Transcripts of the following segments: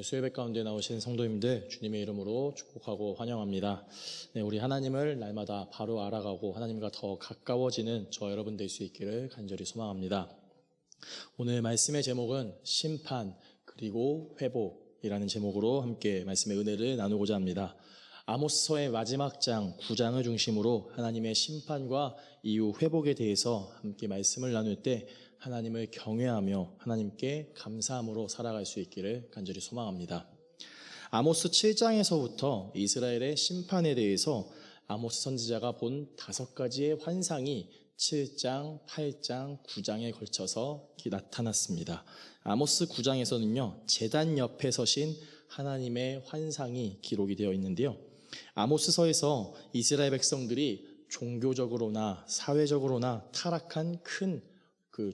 수예배 가운데 나오신 성도님들 주님의 이름으로 축복하고 환영합니다. 우리 하나님을 날마다 바로 알아가고 하나님과 더 가까워지는 저 여러분 될 수 있기를 간절히 소망합니다. 오늘 말씀의 제목은 심판 그리고 회복이라는 제목으로 함께 말씀의 은혜를 나누고자 합니다. 아모스서의 마지막 장 9장을 중심으로 하나님의 심판과 이후 회복에 대해서 함께 말씀을 나눌 때 하나님을 경외하며 하나님께 감사함으로 살아갈 수 있기를 간절히 소망합니다. 아모스 7장에서부터 이스라엘의 심판에 대해서 아모스 선지자가 본 5가지의 환상이 7장, 8장, 9장에 걸쳐서 나타났습니다. 아모스 9장에서는요, 제단 옆에 서신 하나님의 환상이 기록이 되어 있는데요. 아모스서에서 이스라엘 백성들이 종교적으로나 사회적으로나 타락한 큰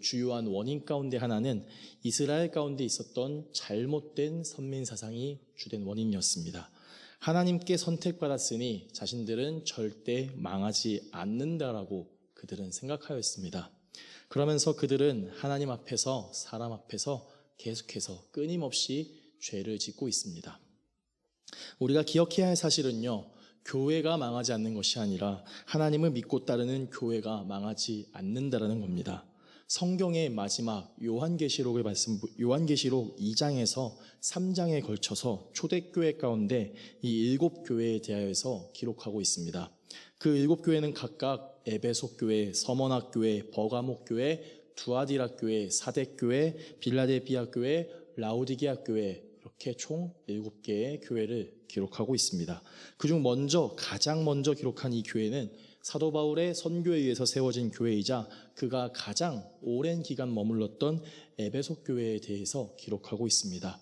주요한 원인 가운데 하나는 이스라엘 가운데 있었던 잘못된 선민사상이 주된 원인이었습니다. 하나님께 선택받았으니 자신들은 절대 망하지 않는다라고 그들은 생각하였습니다. 그러면서 그들은 하나님 앞에서 사람 앞에서 계속해서 끊임없이 죄를 짓고 있습니다. 우리가 기억해야 할 사실은요, 교회가 망하지 않는 것이 아니라 하나님을 믿고 따르는 교회가 망하지 않는다라는 겁니다. 성경의 마지막 요한계시록 2장에서 3장에 걸쳐서 초대교회 가운데 이 7교회에 대하여서 기록하고 있습니다. 그 7교회는 각각 에베소 교회, 서머나 교회, 버가목 교회, 두아디라 교회, 사대 교회, 빌라델비아 교회, 라오디게아 교회, 이렇게 총 7개의 교회를 기록하고 있습니다. 그중 가장 먼저 기록한 이 교회는 사도 바울의 선교에 의해서 세워진 교회이자 그가 가장 오랜 기간 머물렀던 에베소 교회에 대해서 기록하고 있습니다.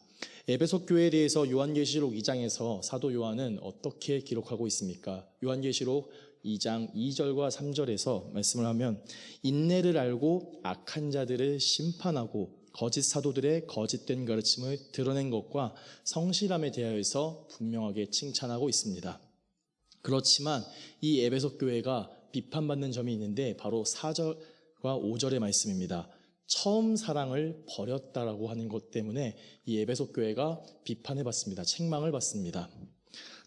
에베소 교회에 대해서 요한계시록 2장에서 사도 요한은 어떻게 기록하고 있습니까? 요한계시록 2장 2절과 3절에서 말씀을 하면, 인내를 알고 악한 자들을 심판하고 거짓 사도들의 거짓된 가르침을 드러낸 것과 성실함에 대하여서 분명하게 칭찬하고 있습니다. 그렇지만 이 에베소 교회가 비판받는 점이 있는데 바로 4절과 5절의 말씀입니다. 처음 사랑을 버렸다라고 하는 것 때문에 이 에베소 교회가 비판을 받습니다. 책망을 받습니다.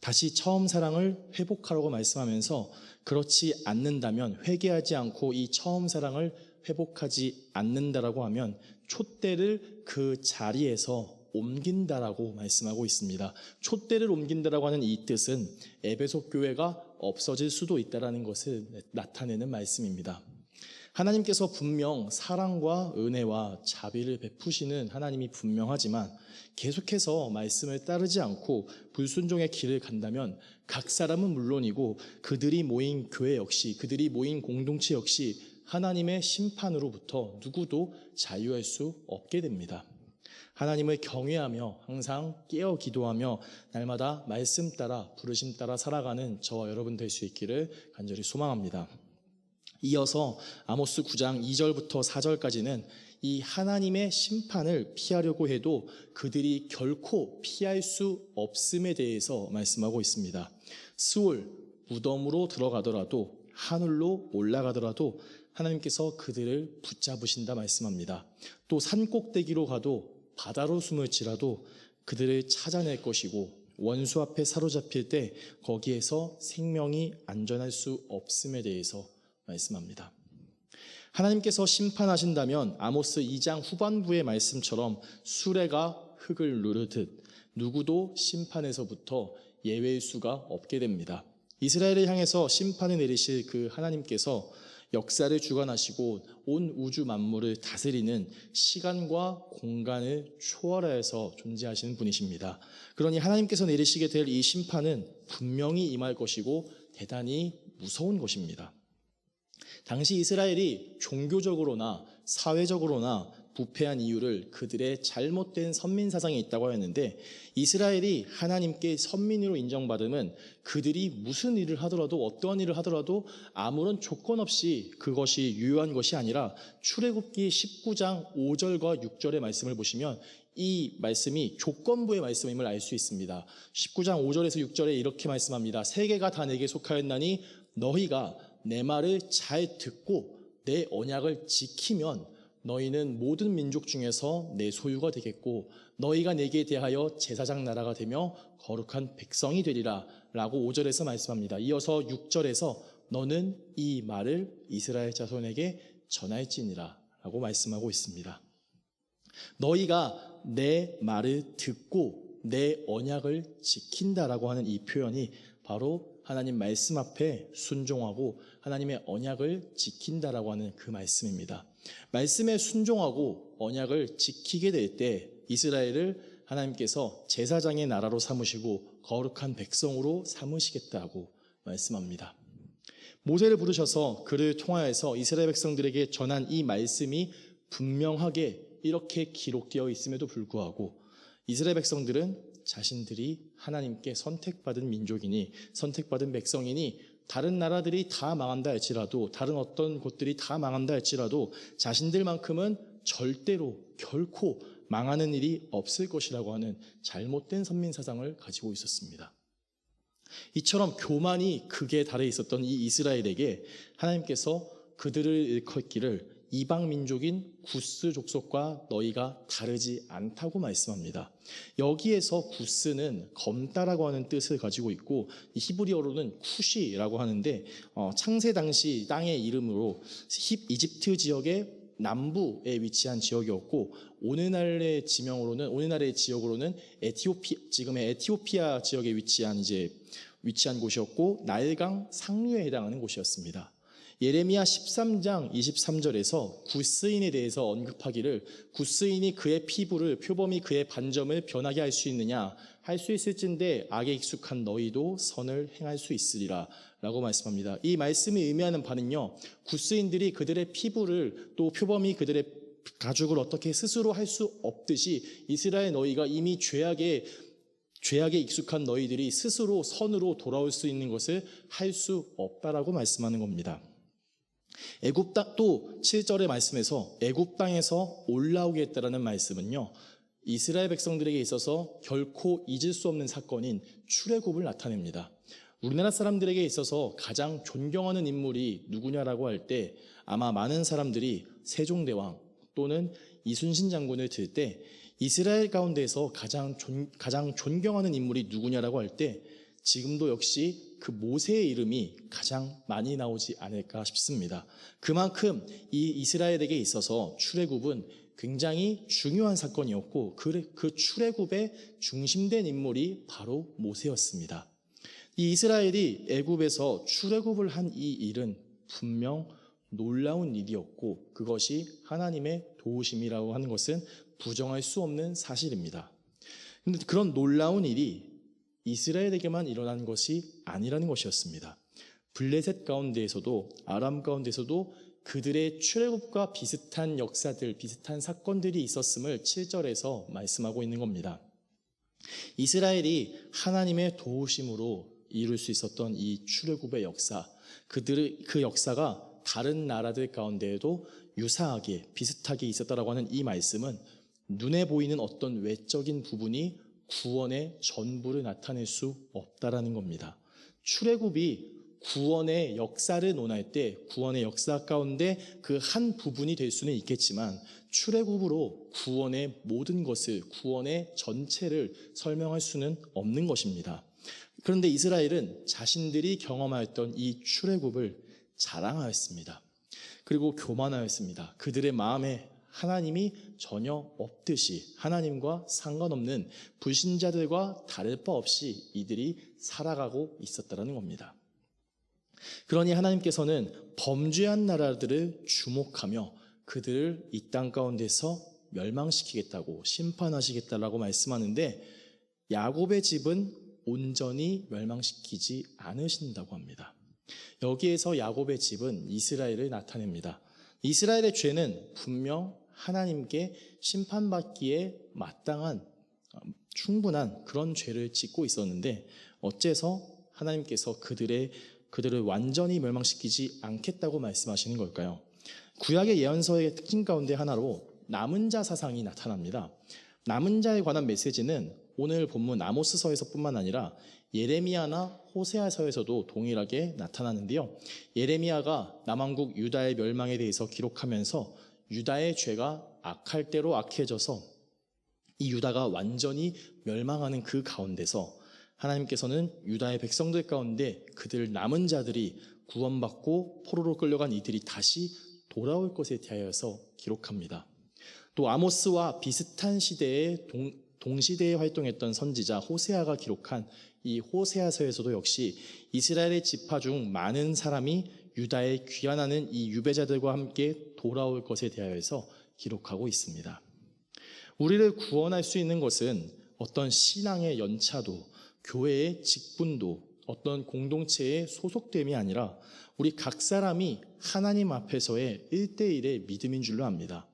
다시 처음 사랑을 회복하라고 말씀하면서 그렇지 않는다면, 회개하지 않고 이 처음 사랑을 회복하지 않는다라고 하면 촛대를 그 자리에서 옮긴다라고 말씀하고 있습니다. 촛대를 옮긴다라고 하는 이 뜻은 에베소 교회가 없어질 수도 있다라는 것을 나타내는 말씀입니다. 하나님께서 분명 사랑과 은혜와 자비를 베푸시는 하나님이 분명하지만 계속해서 말씀을 따르지 않고 불순종의 길을 간다면 각 사람은 물론이고 그들이 모인 교회 역시, 그들이 모인 공동체 역시 하나님의 심판으로부터 누구도 자유할 수 없게 됩니다. 하나님을 경외하며 항상 깨어 기도하며 날마다 말씀 따라 부르심 따라 살아가는 저와 여러분 될 수 있기를 간절히 소망합니다. 이어서 아모스 9장 2절부터 4절까지는 이 하나님의 심판을 피하려고 해도 그들이 결코 피할 수 없음에 대해서 말씀하고 있습니다. 스올, 무덤으로 들어가더라도, 하늘로 올라가더라도 하나님께서 그들을 붙잡으신다 말씀합니다. 또 산꼭대기로 가도, 바다로 숨을지라도 그들을 찾아낼 것이고, 원수 앞에 사로잡힐 때 거기에서 생명이 안전할 수 없음에 대해서 말씀합니다. 하나님께서 심판하신다면 아모스 2장 후반부의 말씀처럼 수레가 흙을 누르듯 누구도 심판에서부터 예외일 수가 없게 됩니다. 이스라엘을 향해서 심판을 내리실 그 하나님께서 역사를 주관하시고 온 우주 만물을 다스리는 시간과 공간을 초월하여서 존재하시는 분이십니다. 그러니 하나님께서 내리시게 될 이 심판은 분명히 임할 것이고 대단히 무서운 것입니다. 당시 이스라엘이 종교적으로나 사회적으로나 부패한 이유를 그들의 잘못된 선민사상이 있다고 하였는데, 이스라엘이 하나님께 선민으로 인정받음은 그들이 무슨 일을 하더라도, 어떠한 일을 하더라도 아무런 조건 없이 그것이 유효한 것이 아니라, 출애굽기 19장 5절과 6절의 말씀을 보시면 이 말씀이 조건부의 말씀임을 알 수 있습니다. 19장 5절에서 6절에 이렇게 말씀합니다. 세계가 다 내게 속하였나니 너희가 내 말을 잘 듣고 내 언약을 지키면 너희는 모든 민족 중에서 내 소유가 되겠고 너희가 내게 대하여 제사장 나라가 되며 거룩한 백성이 되리라 라고 5절에서 말씀합니다. 이어서 6절에서 너는 이 말을 이스라엘 자손에게 전할지니라 라고 말씀하고 있습니다. 너희가 내 말을 듣고 내 언약을 지킨다라고 하는 이 표현이 바로 하나님 말씀 앞에 순종하고 하나님의 언약을 지킨다라고 하는 그 말씀입니다. 말씀에 순종하고 언약을 지키게 될 때 이스라엘을 하나님께서 제사장의 나라로 삼으시고 거룩한 백성으로 삼으시겠다고 말씀합니다. 모세를 부르셔서 그를 통하여서 이스라엘 백성들에게 전한 이 말씀이 분명하게 이렇게 기록되어 있음에도 불구하고 이스라엘 백성들은 자신들이 하나님께 선택받은 민족이니 선택받은 백성이니 다른 나라들이 다 망한다 할지라도 다른 어떤 곳들이 다 망한다 할지라도 자신들만큼은 절대로 결코 망하는 일이 없을 것이라고 하는 잘못된 선민사상을 가지고 있었습니다. 이처럼 교만이 극에 달해 있었던 이 이스라엘에게 하나님께서 그들을 일컫기를 이방 민족인 구스 족속과 너희가 다르지 않다고 말씀합니다. 여기에서 구스는 검다라고 하는 뜻을 가지고 있고 히브리어로는 쿠시라고 하는데 창세 당시 땅의 이름으로 이집트 지역의 남부에 위치한 지역이었고 오늘날의 지역으로는 지금의 에티오피아 지역에 위치한 곳이었고 나일강 상류에 해당하는 곳이었습니다. 예레미야 13장 23절에서 구스인에 대해서 언급하기를 구스인이 그의 피부를 표범이 그의 반점을 변하게 할 수 있느냐 할 수 있을진데 악에 익숙한 너희도 선을 행할 수 있으리라 라고 말씀합니다. 이 말씀이 의미하는 바는요 구스인들이 그들의 피부를 또 표범이 그들의 가죽을 어떻게 스스로 할 수 없듯이 이스라엘 너희가 이미 죄악에 익숙한 너희들이 스스로 선으로 돌아올 수 있는 것을 할 수 없다라고 말씀하는 겁니다. 애굽 땅 또 7절의 말씀에서 애굽 땅에서 올라오게 했다라는 말씀은요 이스라엘 백성들에게 있어서 결코 잊을 수 없는 사건인 출애굽을 나타냅니다. 우리나라 사람들에게 있어서 가장 존경하는 인물이 누구냐라고 할 때 아마 많은 사람들이 세종대왕 또는 이순신 장군을 들 때 이스라엘 가운데에서 가장 존경하는 인물이 누구냐라고 할 때 지금도 역시 그 모세의 이름이 가장 많이 나오지 않을까 싶습니다. 그만큼 이 이스라엘에게 있어서 출애굽은 굉장히 중요한 사건이었고 그 출애굽의 중심된 인물이 바로 모세였습니다. 이 이스라엘이 애굽에서 출애굽을 한 이 일은 분명 놀라운 일이었고 그것이 하나님의 도우심이라고 하는 것은 부정할 수 없는 사실입니다. 그런데 그런 놀라운 일이 이스라엘에게만 일어난 것이 아니라는 것이었습니다. 블레셋 가운데에서도 아람 가운데에서도 그들의 출애굽과 비슷한 역사들, 비슷한 사건들이 있었음을 7절에서 말씀하고 있는 겁니다. 이스라엘이 하나님의 도우심으로 이룰 수 있었던 이 출애굽의 역사, 그 역사가 다른 나라들 가운데에도 유사하게 비슷하게 있었다라고 하는 이 말씀은 눈에 보이는 어떤 외적인 부분이 구원의 전부를 나타낼 수 없다라는 겁니다. 출애굽이 구원의 역사를 논할 때 구원의 역사 가운데 그 한 부분이 될 수는 있겠지만 출애굽으로 구원의 모든 것을 구원의 전체를 설명할 수는 없는 것입니다. 그런데 이스라엘은 자신들이 경험하였던 이 출애굽을 자랑하였습니다. 그리고 교만하였습니다. 그들의 마음에 하나님이 전혀 없듯이 하나님과 상관없는 불신자들과 다를 바 없이 이들이 살아가고 있었다는 겁니다. 그러니 하나님께서는 범죄한 나라들을 주목하며 그들을 이 땅 가운데서 멸망시키겠다고 심판하시겠다라고 말씀하는데 야곱의 집은 온전히 멸망시키지 않으신다고 합니다. 여기에서 야곱의 집은 이스라엘을 나타냅니다. 이스라엘의 죄는 분명 하나님께 심판받기에 마땅한 충분한 그런 죄를 짓고 있었는데 어째서 하나님께서 그들을 완전히 멸망시키지 않겠다고 말씀하시는 걸까요? 구약의 예언서의 특징 가운데 하나로 남은 자 사상이 나타납니다. 남은 자에 관한 메시지는 오늘 본문 아모스서에서뿐만 아니라 예레미야나 호세아서에서도 동일하게 나타나는데요. 예레미야가 남왕국 유다의 멸망에 대해서 기록하면서 유다의 죄가 악할 대로 악해져서 이 유다가 완전히 멸망하는 그 가운데서 하나님께서는 유다의 백성들 가운데 그들 남은 자들이 구원받고 포로로 끌려간 이들이 다시 돌아올 것에 대하여서 기록합니다. 또 아모스와 비슷한 시대에 동시대에 활동했던 선지자 호세아가 기록한 이 호세아서에서도 역시 이스라엘의 지파 중 많은 사람이 유다에 귀환하는 이 유배자들과 함께 돌아올 것에 대하여서 기록하고 있습니다. 우리를 구원할 수 있는 것은 어떤 신앙의 연차도, 교회의 직분도, 어떤 공동체의 소속됨이 아니라 우리 각 사람이 하나님 앞에서의 1대1의 믿음인 줄로 압니다.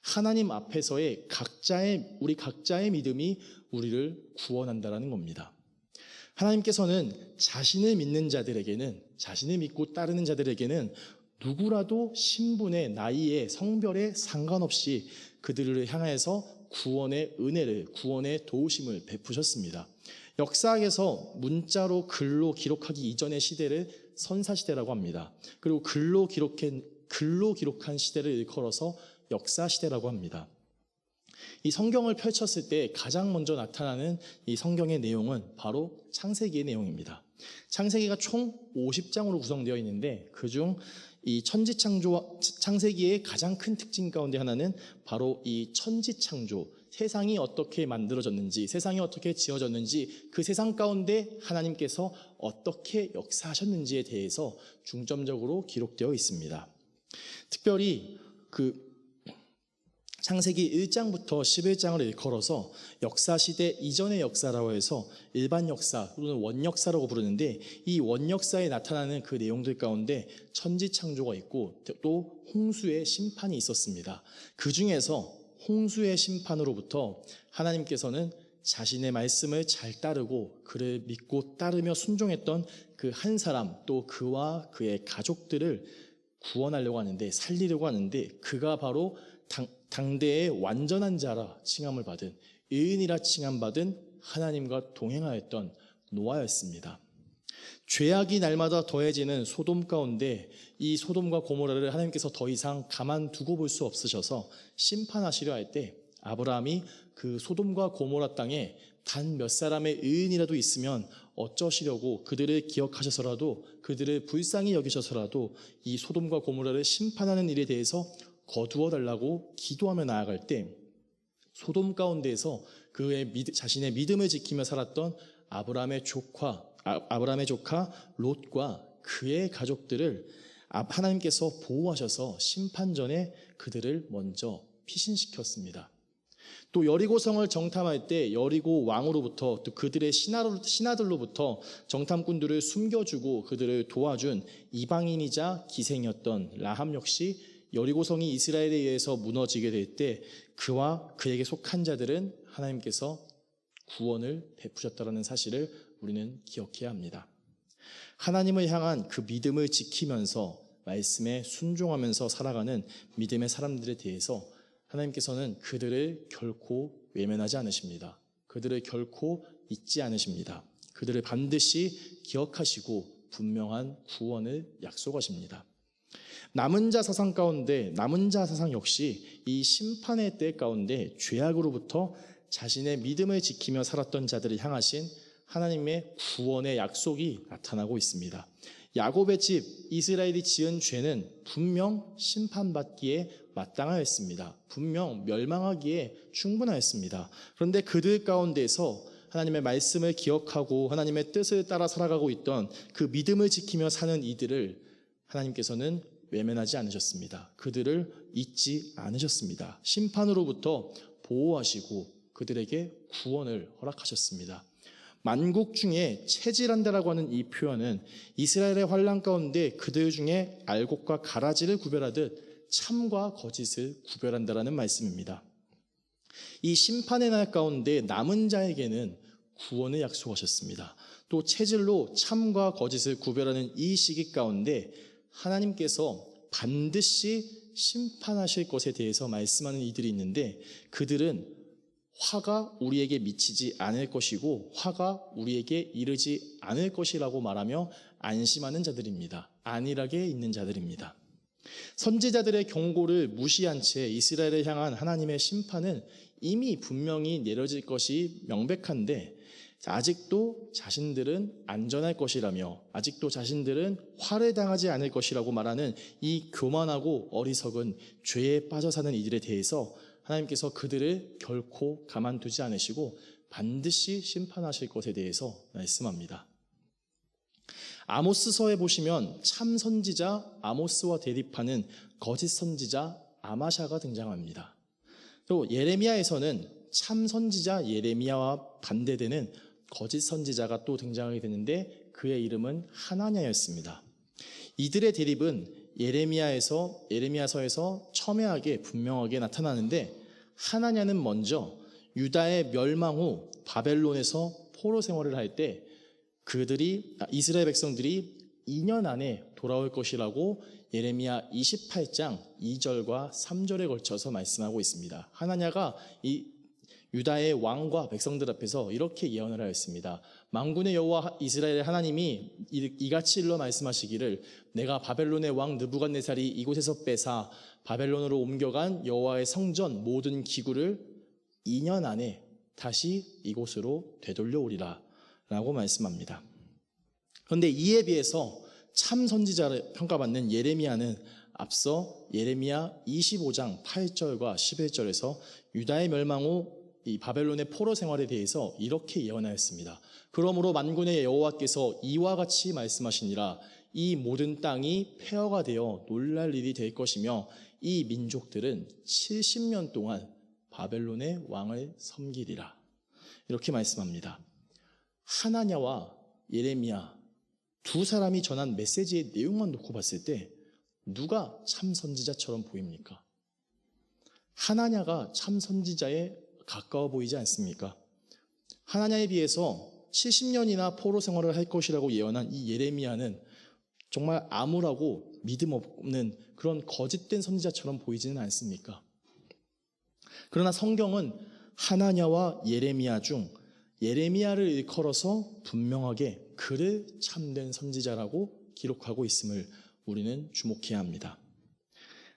하나님 앞에서의 우리 각자의 믿음이 우리를 구원한다는 겁니다. 하나님께서는 자신을 믿는 자들에게는, 자신을 믿고 따르는 자들에게는 누구라도 신분에, 나이에, 성별에 상관없이 그들을 향해서 구원의 은혜를, 구원의 도우심을 베푸셨습니다. 역사학에서 문자로 글로 기록하기 이전의 시대를 선사시대라고 합니다. 그리고 글로 기록한 시대를 일컬어서 역사시대라고 합니다. 이 성경을 펼쳤을 때 가장 먼저 나타나는 이 성경의 내용은 바로 창세기의 내용입니다. 창세기가 총 50장으로 구성되어 있는데 그중 이 창세기의 가장 큰 특징 가운데 하나는 바로 이 천지창조, 세상이 어떻게 만들어졌는지, 세상이 어떻게 지어졌는지, 그 세상 가운데 하나님께서 어떻게 역사하셨는지에 대해서 중점적으로 기록되어 있습니다. 특별히 그 창세기 1장부터 11장을 일컬어서 역사시대 이전의 역사라고 해서 일반 역사 또는 원역사라고 부르는데, 이 원역사에 나타나는 그 내용들 가운데 천지창조가 있고 또 홍수의 심판이 있었습니다. 그 중에서 홍수의 심판으로부터 하나님께서는 자신의 말씀을 잘 따르고 그를 믿고 따르며 순종했던 그 한 사람, 또 그와 그의 가족들을 구원하려고 하는데, 살리려고 하는데, 그가 바로 당대의 완전한 자라 칭함을 받은, 의인이라 칭함받은 하나님과 동행하였던 노아였습니다. 죄악이 날마다 더해지는 소돔 가운데 이 소돔과 고모라를 하나님께서 더 이상 가만두고 볼 수 없으셔서 심판하시려 할 때, 아브라함이 그 소돔과 고모라 땅에 단 몇 사람의 의인이라도 있으면 어쩌시려고 그들을 기억하셔서라도, 그들을 불쌍히 여기셔서라도 이 소돔과 고모라를 심판하는 일에 대해서 거두어 달라고 기도하며 나아갈 때, 소돔 가운데에서 자신의 믿음을 지키며 살았던 아브라함의 조카 롯과 그의 가족들을 하나님께서 보호하셔서 심판 전에 그들을 먼저 피신시켰습니다. 또 여리고성을 정탐할 때 여리고 왕으로부터, 또 그들의 신하들로부터 정탐꾼들을 숨겨주고 그들을 도와준 이방인이자 기생이었던 라합 역시 여리고성이 이스라엘에 의해서 무너지게 될 때 그와 그에게 속한 자들은 하나님께서 구원을 베푸셨다는 사실을 우리는 기억해야 합니다. 하나님을 향한 그 믿음을 지키면서 말씀에 순종하면서 살아가는 믿음의 사람들에 대해서 하나님께서는 그들을 결코 외면하지 않으십니다. 그들을 결코 잊지 않으십니다. 그들을 반드시 기억하시고 분명한 구원을 약속하십니다. 남은 자 사상 가운데, 남은 자 사상 역시 이 심판의 때 가운데 죄악으로부터 자신의 믿음을 지키며 살았던 자들을 향하신 하나님의 구원의 약속이 나타나고 있습니다. 야곱의 집 이스라엘이 지은 죄는 분명 심판받기에 마땅하였습니다. 분명 멸망하기에 충분하였습니다. 그런데 그들 가운데서 하나님의 말씀을 기억하고 하나님의 뜻을 따라 살아가고 있던 그 믿음을 지키며 사는 이들을 하나님께서는 외면하지 않으셨습니다. 그들을 잊지 않으셨습니다. 심판으로부터 보호하시고 그들에게 구원을 허락하셨습니다. 만국 중에 체질한다라고 하는 이 표현은 이스라엘의 환난 가운데 그들 중에 알곡과 가라지를 구별하듯 참과 거짓을 구별한다라는 말씀입니다. 이 심판의 날 가운데 남은 자에게는 구원을 약속하셨습니다. 또 체질로 참과 거짓을 구별하는 이 시기 가운데 하나님께서 반드시 심판하실 것에 대해서 말씀하는 이들이 있는데, 그들은 화가 우리에게 미치지 않을 것이고 화가 우리에게 이르지 않을 것이라고 말하며 안심하는 자들입니다. 안일하게 있는 자들입니다. 선지자들의 경고를 무시한 채 이스라엘을 향한 하나님의 심판은 이미 분명히 내려질 것이 명백한데 아직도 자신들은 안전할 것이라며 아직도 자신들은 화를 당하지 않을 것이라고 말하는 이 교만하고 어리석은 죄에 빠져 사는 이들에 대해서 하나님께서 그들을 결코 가만두지 않으시고 반드시 심판하실 것에 대해서 말씀합니다. 아모스서에 보시면 참 선지자 아모스와 대립하는 거짓 선지자 아마샤가 등장합니다. 또 예레미야에서는 참 선지자 예레미야와 반대되는 거짓 선지자가 또 등장하게 되는데 그의 이름은 하나냐였습니다. 이들의 대립은 예레미야서에서 첨예하게 분명하게 나타나는데 하나냐는 먼저 유다의 멸망 후 바벨론에서 포로 생활을 할 때 이스라엘 백성들이 2년 안에 돌아올 것이라고 예레미야 28장 2절과 3절에 걸쳐서 말씀하고 있습니다. 하나냐가 이 유다의 왕과 백성들 앞에서 이렇게 예언을 하였습니다. 만군의 여호와 이스라엘의 하나님이 이같이 일러 말씀하시기를 내가 바벨론의 왕 느부갓네살이 이곳에서 빼사 바벨론으로 옮겨간 여호와의 성전 모든 기구를 2년 안에 다시 이곳으로 되돌려오리라 라고 말씀합니다. 그런데 이에 비해서 참 선지자를 평가받는 예레미야는 앞서 예레미야 25장 8절과 11절에서 유다의 멸망 후 이 바벨론의 포로 생활에 대해서 이렇게 예언하였습니다. 그러므로 만군의 여호와께서 이와 같이 말씀하시니라 이 모든 땅이 폐허가 되어 놀랄 일이 될 것이며 이 민족들은 70년 동안 바벨론의 왕을 섬기리라. 이렇게 말씀합니다. 하나냐와 예레미야 두 사람이 전한 메시지의 내용만 놓고 봤을 때 누가 참 선지자처럼 보입니까? 하나냐가 참 선지자에 가까워 보이지 않습니까? 하나냐에 비해서 70년이나 포로 생활을 할 것이라고 예언한 이 예레미야는 정말 암울하고 믿음 없는 그런 거짓된 선지자처럼 보이지는 않습니까? 그러나 성경은 하나냐와 예레미야 중 예레미야를 일컬어서 분명하게 그를 참된 선지자라고 기록하고 있음을 우리는 주목해야 합니다.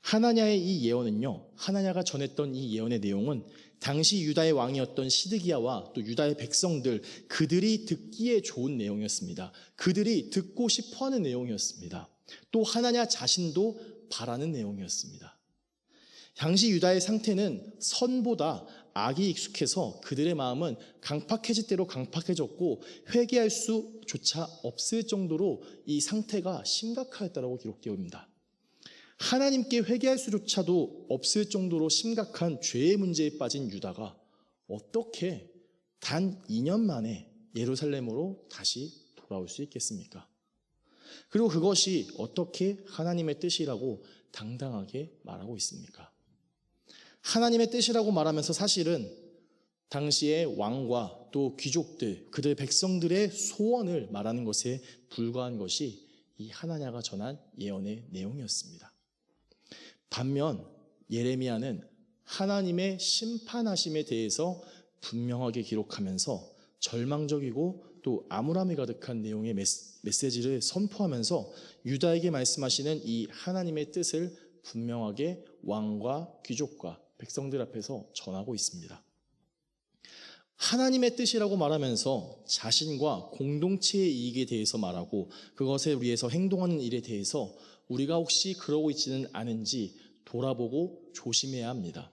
하나냐의 이 예언은요, 하나냐가 전했던 이 예언의 내용은 당시 유다의 왕이었던 시드기야와 또 유다의 백성들, 그들이 듣기에 좋은 내용이었습니다. 그들이 듣고 싶어하는 내용이었습니다. 또 하나냐 자신도 바라는 내용이었습니다. 당시 유다의 상태는 선보다 악이 익숙해서 그들의 마음은 강팍해질 대로 강팍해졌고 회개할 수조차 없을 정도로 이 상태가 심각하였다고 기록되어 있습니다. 하나님께 회개할 수조차도 없을 정도로 심각한 죄의 문제에 빠진 유다가 어떻게 단 2년 만에 예루살렘으로 다시 돌아올 수 있겠습니까? 그리고 그것이 어떻게 하나님의 뜻이라고 당당하게 말하고 있습니까? 하나님의 뜻이라고 말하면서 사실은 당시의 왕과 또 귀족들, 그들 백성들의 소원을 말하는 것에 불과한 것이 이 하나냐가 전한 예언의 내용이었습니다. 반면 예레미야는 하나님의 심판하심에 대해서 분명하게 기록하면서 절망적이고 또 암울함이 가득한 내용의 메시지를 선포하면서 유다에게 말씀하시는 이 하나님의 뜻을 분명하게 왕과 귀족과 백성들 앞에서 전하고 있습니다. 하나님의 뜻이라고 말하면서 자신과 공동체의 이익에 대해서 말하고 그것을 위해서 행동하는 일에 대해서 우리가 혹시 그러고 있지는 않은지 돌아보고 조심해야 합니다.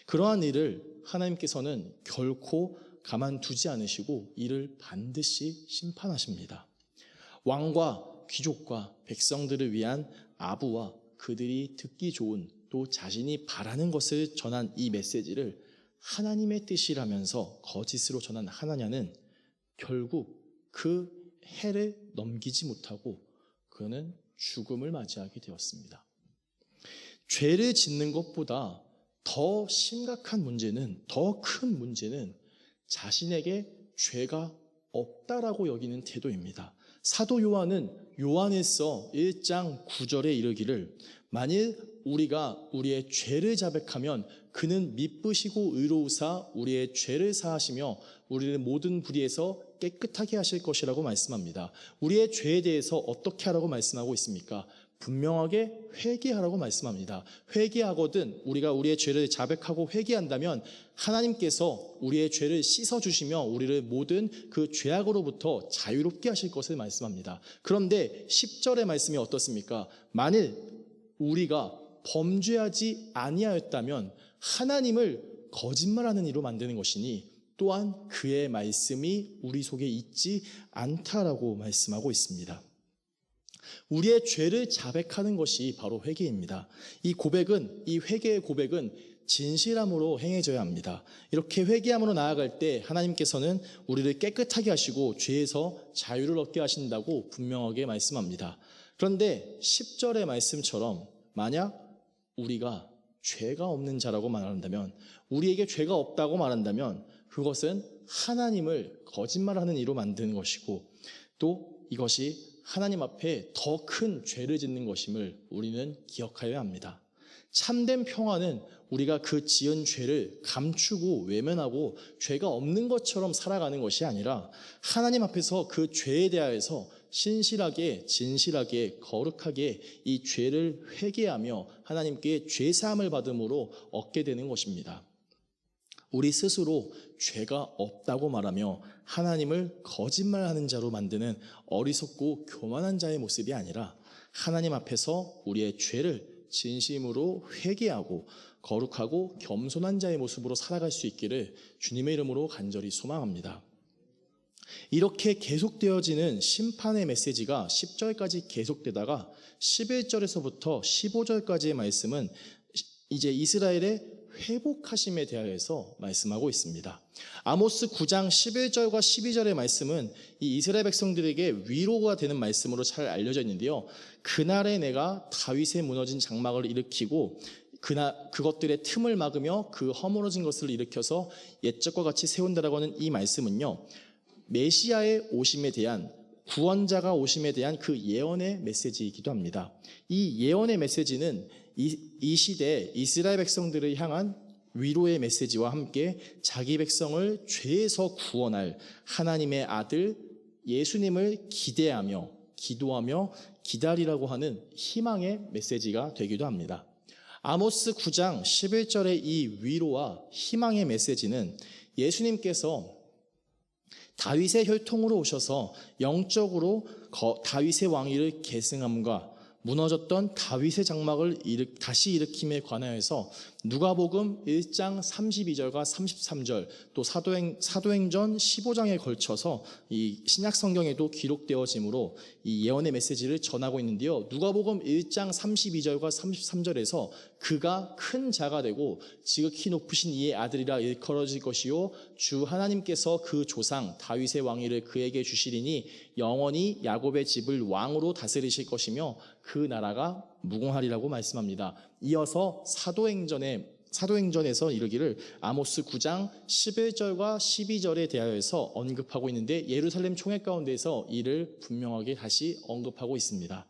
그러한 일을 하나님께서는 결코 가만두지 않으시고 이를 반드시 심판하십니다. 왕과 귀족과 백성들을 위한 아부와 그들이 듣기 좋은 또 자신이 바라는 것을 전한 이 메시지를 하나님의 뜻이라면서 거짓으로 전한 하나냐는 결국 그 해를 넘기지 못하고 그는 죽음을 맞이하게 되었습니다. 죄를 짓는 것보다 더 심각한 문제는, 더 큰 문제는 자신에게 죄가 없다라고 여기는 태도입니다. 사도 요한은 요한일서 1장 9절에 이르기를 만일 우리가 우리의 죄를 자백하면 그는 미쁘시고 의로우사 우리의 죄를 사하시며 우리를 모든 불의에서 깨끗하게 하실 것이라고 말씀합니다. 우리의 죄에 대해서 어떻게 하라고 말씀하고 있습니까? 분명하게 회개하라고 말씀합니다. 회개하거든 우리가 우리의 죄를 자백하고 회개한다면 하나님께서 우리의 죄를 씻어주시며 우리를 모든 그 죄악으로부터 자유롭게 하실 것을 말씀합니다. 그런데 10절의 말씀이 어떻습니까? 만일 우리가 범죄하지 아니하였다면 하나님을 거짓말하는 이로 만드는 것이니 또한 그의 말씀이 우리 속에 있지 않다라고 말씀하고 있습니다. 우리의 죄를 자백하는 것이 바로 회개입니다. 이 회개의 고백은 진실함으로 행해져야 합니다. 이렇게 회개함으로 나아갈 때 하나님께서는 우리를 깨끗하게 하시고 죄에서 자유를 얻게 하신다고 분명하게 말씀합니다. 그런데 10절의 말씀처럼 만약 우리가 죄가 없는 자라고 말한다면, 우리에게 죄가 없다고 말한다면 그것은 하나님을 거짓말하는 이로 만드는 것이고 또 이것이 하나님 앞에 더 큰 죄를 짓는 것임을 우리는 기억하여야 합니다. 참된 평화는 우리가 그 지은 죄를 감추고 외면하고 죄가 없는 것처럼 살아가는 것이 아니라 하나님 앞에서 그 죄에 대하여서 신실하게 진실하게 거룩하게 이 죄를 회개하며 하나님께 죄사함을 받음으로 얻게 되는 것입니다. 우리 스스로 죄가 없다고 말하며 하나님을 거짓말하는 자로 만드는 어리석고 교만한 자의 모습이 아니라 하나님 앞에서 우리의 죄를 진심으로 회개하고 거룩하고 겸손한 자의 모습으로 살아갈 수 있기를 주님의 이름으로 간절히 소망합니다. 이렇게 계속되어지는 심판의 메시지가 10절까지 계속되다가 11절에서부터 15절까지의 말씀은 이제 이스라엘의 회복하심에 대하여서 말씀하고 있습니다. 아모스 9장 11절과 12절의 말씀은 이 이스라엘 백성들에게 위로가 되는 말씀으로 잘 알려져 있는데요. 그날에 내가 다윗의 무너진 장막을 일으키고 그것들의 틈을 막으며 그 허물어진 것을 일으켜서 옛적과 같이 세운다라고 하는 이 말씀은요, 메시아의 오심에 대한, 구원자가 오심에 대한 그 예언의 메시지이기도 합니다. 이 예언의 메시지는 이 시대에 이스라엘 백성들을 향한 위로의 메시지와 함께 자기 백성을 죄에서 구원할 하나님의 아들 예수님을 기대하며 기도하며 기다리라고 하는 희망의 메시지가 되기도 합니다. 아모스 9장 11절의 이 위로와 희망의 메시지는 예수님께서 다윗의 혈통으로 오셔서 영적으로 다윗의 왕위를 계승함과 무너졌던 다윗의 장막을 다시 일으킴에 관하여서 누가복음 1장 32절과 33절 또 사도행전 15장에 걸쳐서 이 신약 성경에도 기록되어지므로 이 예언의 메시지를 전하고 있는데요. 누가복음 1장 32절과 33절에서 그가 큰 자가 되고 지극히 높으신 이의 아들이라 일컬어질 것이요 주 하나님께서 그 조상 다윗의 왕위를 그에게 주시리니 영원히 야곱의 집을 왕으로 다스리실 것이며 그 나라가 무궁하리라고 말씀합니다. 이어서 사도행전에서 이르기를 아모스 9장 11절과 12절에 대하여서 언급하고 있는데 예루살렘 총회 가운데서 이를 분명하게 다시 언급하고 있습니다.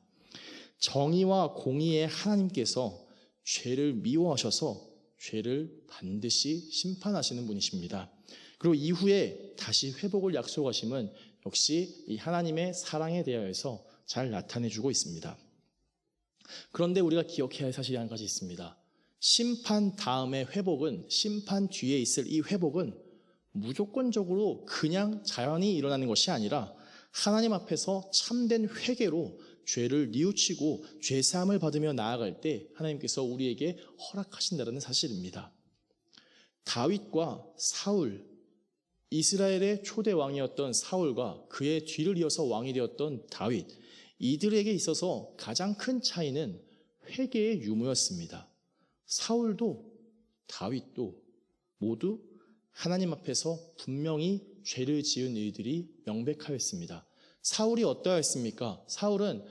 정의와 공의의 하나님께서 죄를 미워하셔서 죄를 반드시 심판하시는 분이십니다. 그리고 이후에 다시 회복을 약속하심은 역시 이 하나님의 사랑에 대하여서 잘 나타내주고 있습니다. 그런데 우리가 기억해야 할 사실이 한 가지 있습니다. 심판 다음의 회복은, 심판 뒤에 있을 이 회복은 무조건적으로 그냥 자연히 일어나는 것이 아니라 하나님 앞에서 참된 회개로 죄를 뉘우치고 죄사함을 받으며 나아갈 때 하나님께서 우리에게 허락하신다는 사실입니다. 다윗과 사울, 이스라엘의 초대 왕이었던 사울과 그의 뒤를 이어서 왕이 되었던 다윗, 이들에게 있어서 가장 큰 차이는 회개의 유무였습니다. 사울도 다윗도 모두 하나님 앞에서 분명히 죄를 지은 일들이 명백하였습니다. 사울이 어떠했습니까? 사울은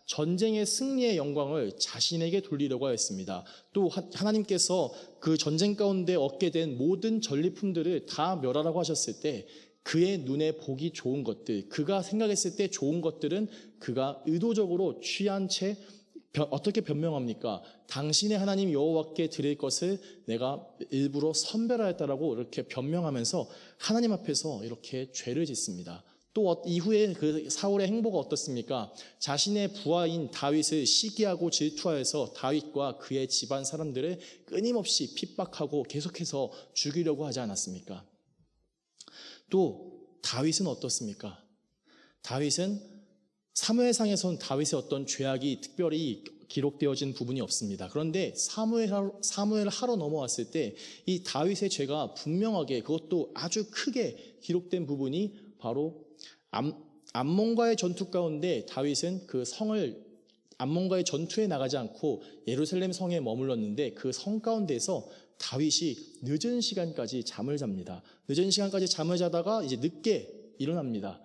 전쟁의 승리의 영광을 자신에게 돌리려고 하였습니다. 또 하나님께서 그 전쟁 가운데 얻게 된 모든 전리품들을 다 멸하라고 하셨을 때 그의 눈에 보기 좋은 것들, 그가 생각했을 때 좋은 것들은 그가 의도적으로 취한 채 어떻게 변명합니까? 당신의 하나님 여호와께 드릴 것을 내가 일부러 선별하였다라고 이렇게 변명하면서 하나님 앞에서 이렇게 죄를 짓습니다. 또 이후에 그 사울의 행보가 어떻습니까? 자신의 부하인 다윗을 시기하고 질투하여서 다윗과 그의 집안 사람들을 끊임없이 핍박하고 계속해서 죽이려고 하지 않았습니까? 또 다윗은 어떻습니까? 다윗은 사무엘상에서는 다윗의 어떤 죄악이 특별히 기록되어진 부분이 없습니다. 그런데 사무엘 하러 넘어왔을 때 이 다윗의 죄가 분명하게, 그것도 아주 크게 기록된 부분이 바로 암몬과의 전투 가운데 다윗은 그 성을, 암몬과의 전투에 나가지 않고 예루살렘 성에 머물렀는데 그 성 가운데서 다윗이 늦은 시간까지 잠을 잡니다. 늦은 시간까지 잠을 자다가 이제 늦게 일어납니다.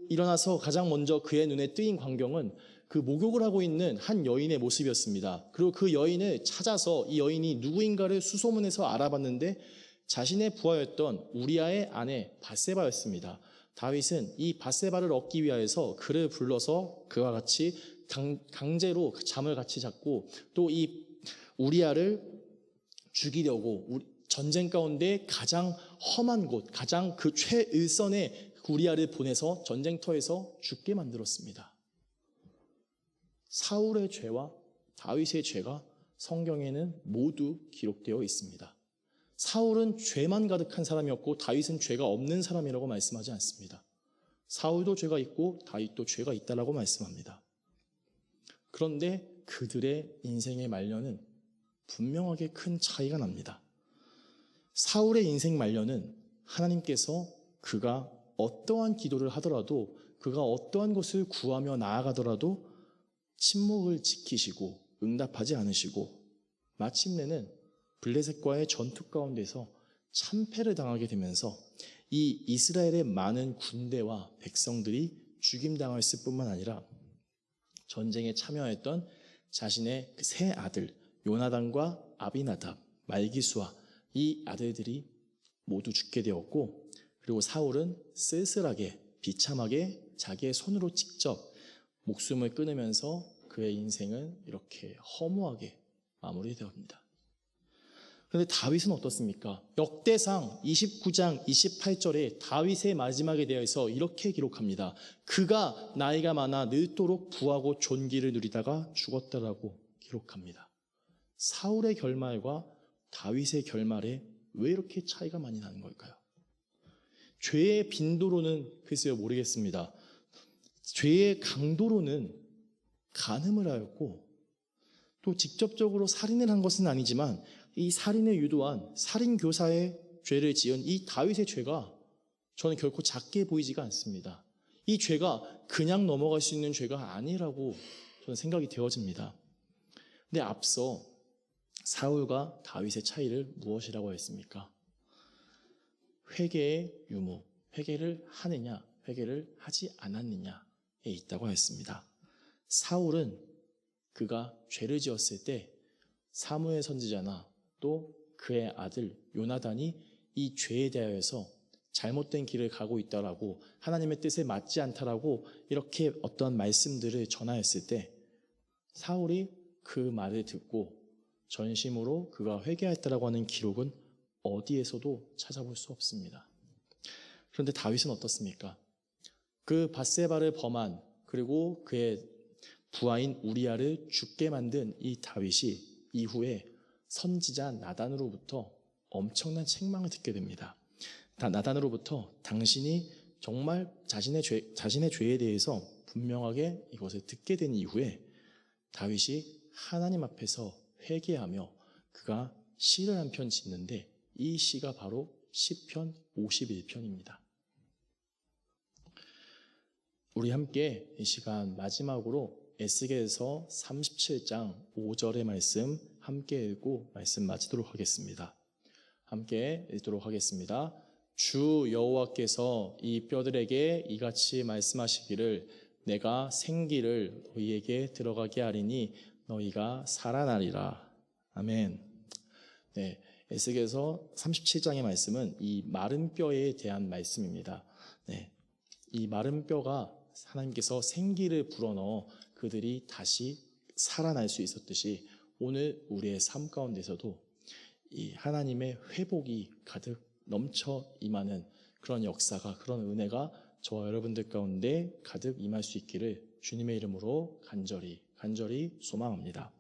일어나서 가장 먼저 그의 눈에 뜨인 광경은 그 목욕을 하고 있는 한 여인의 모습이었습니다. 그리고 그 여인을 찾아서 이 여인이 누구인가를 수소문해서 알아봤는데 자신의 부하였던 우리아의 아내 밧세바였습니다. 다윗은 이 밧세바를 얻기 위하여서 그를 불러서 그와 같이 강제로 잠을 같이 잤고, 또 이 우리아를 죽이려고 전쟁 가운데 가장 험한 곳, 가장 그 최일선의 우리아를 보내서 전쟁터에서 죽게 만들었습니다. 사울의 죄와 다윗의 죄가 성경에는 모두 기록되어 있습니다. 사울은 죄만 가득한 사람이었고 다윗은 죄가 없는 사람이라고 말씀하지 않습니다. 사울도 죄가 있고 다윗도 죄가 있다라고 말씀합니다. 그런데 그들의 인생의 말년은 분명하게 큰 차이가 납니다. 사울의 인생 말년은 하나님께서 그가 어떠한 기도를 하더라도, 그가 어떠한 것을 구하며 나아가더라도 침묵을 지키시고 응답하지 않으시고 마침내는 블레셋과의 전투 가운데서 참패를 당하게 되면서 이 이스라엘의 많은 군대와 백성들이 죽임당했을 뿐만 아니라 전쟁에 참여했던 자신의 세 아들 요나단과 아비나답, 말기수아, 이 아들들이 모두 죽게 되었고, 그리고 사울은 쓸쓸하게 비참하게 자기의 손으로 직접 목숨을 끊으면서 그의 인생은 이렇게 허무하게 마무리되었습니다. 그런데 다윗은 어떻습니까? 역대상 29장 28절에 다윗의 마지막에 대해서 이렇게 기록합니다. 그가 나이가 많아 늙도록 부하고 존귀를 누리다가 죽었다라고 기록합니다. 사울의 결말과 다윗의 결말에 왜 이렇게 차이가 많이 나는 걸까요? 죄의 빈도로는 글쎄요 모르겠습니다. 죄의 강도로는 간음을 하였고, 또 직접적으로 살인을 한 것은 아니지만 이 살인을 유도한 살인교사의 죄를 지은 이 다윗의 죄가 저는 결코 작게 보이지가 않습니다. 이 죄가 그냥 넘어갈 수 있는 죄가 아니라고 저는 생각이 되어집니다. 근데 앞서 사울과 다윗의 차이를 무엇이라고 했습니까? 회개의 유무, 회개를 하느냐, 회개를 하지 않았느냐에 있다고 했습니다. 사울은 그가 죄를 지었을 때 사무엘 선지자나 또 그의 아들 요나단이 이 죄에 대하여서 잘못된 길을 가고 있다라고, 하나님의 뜻에 맞지 않다라고 이렇게 어떤 말씀들을 전하였을 때 사울이 그 말을 듣고 전심으로 그가 회개했다라고 하는 기록은 어디에서도 찾아볼 수 없습니다. 그런데 다윗은 어떻습니까? 그 밧세바를 범한, 그리고 그의 부하인 우리아를 죽게 만든 이 다윗이 이후에 선지자 나단으로부터 엄청난 책망을 듣게 됩니다. 나단으로부터 당신이 정말 자신의 죄에 대해서 분명하게 이것을 듣게 된 이후에 다윗이 하나님 앞에서 회개하며 그가 시를 한 편 짓는데 이 시가 바로 시편 51편입니다. 우리 함께 이 시간 마지막으로 에스겔서 37장 5절의 말씀 함께 읽고 말씀 마치도록 하겠습니다. 함께 읽도록 하겠습니다. 주 여호와께서 이 뼈들에게 이같이 말씀하시기를 내가 생기를 너희에게 들어가게 하리니 너희가 살아나리라. 아멘. 네, 에스겔서 37장의 말씀은 이 마른 뼈에 대한 말씀입니다. 네, 이 마른 뼈가 하나님께서 생기를 불어넣어 그들이 다시 살아날 수 있었듯이 오늘 우리의 삶 가운데서도 이 하나님의 회복이 가득 넘쳐 임하는 그런 역사가, 그런 은혜가 저와 여러분들 가운데 가득 임할 수 있기를 주님의 이름으로 간절히 소망합니다.